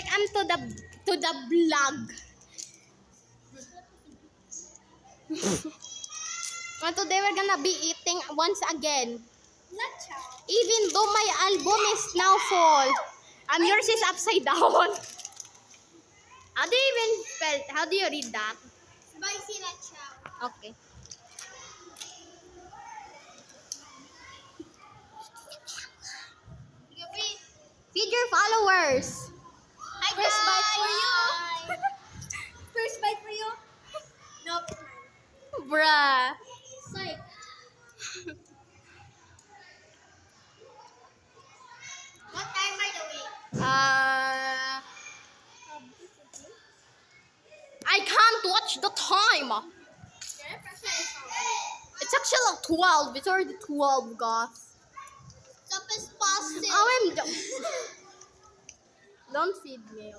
welcome to the vlog. And today we're gonna be eating once again. Even though my album is now full, yours is upside down. How do you even spell? How do you read that? Spicy lechon. Okay. Feed your followers. First bite for you. First bite for you. Nope. Bruh. Psych. What time by the way? I can't watch the time. It's actually like 12. It's already 12, guys. Stop is passing. Don't feed me.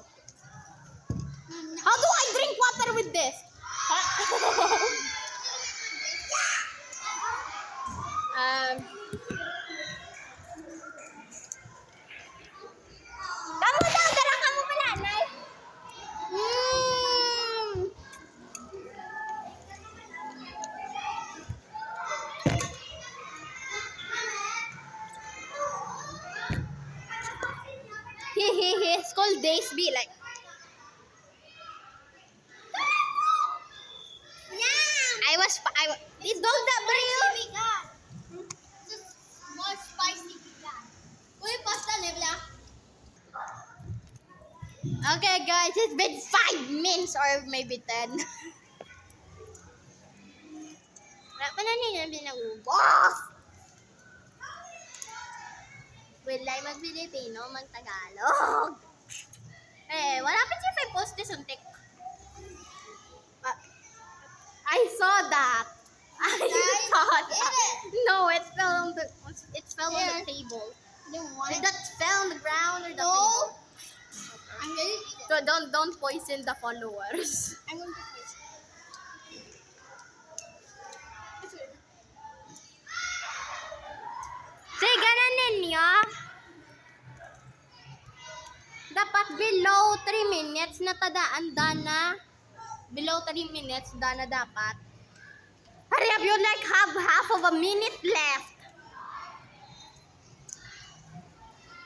How do I drink water with this? Kamu daw, dala ka mo pala, Nay. School days be like. It's don't that bring. More spicy vegan. Uy, pasta lebla. Okay, guys, it's been 5 minutes or maybe 10. Wala pa na nila binagubos. Will I mag-Filipino, mag-Tagalog? Wala pa siya if I post this on TikTok. I saw that. I saw that. No, it fell on the table. That fell on the ground or the table. I'm gonna eat it. So don't poison the followers. I'm going to poison. Say ganon ninyo. Dapat below 3 minutes na dana. Below 3 minutes dana dapat. Hurry up, you like have half of a minute left.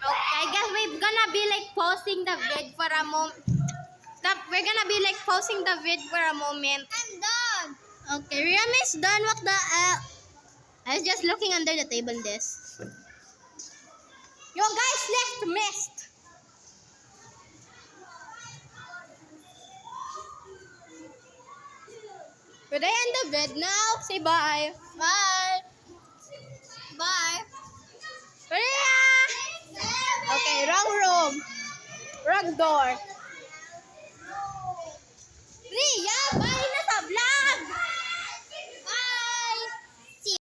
Okay, guys, we're gonna be like pausing the vid for a moment. We're gonna be like pausing the vid for a moment. I'm done. Okay, Riam is done. What the I was just looking under the table this. You guys left missed. Should I end the vid now? Say bye. Bye. Bye. Ria! Okay, wrong room. Wrong door.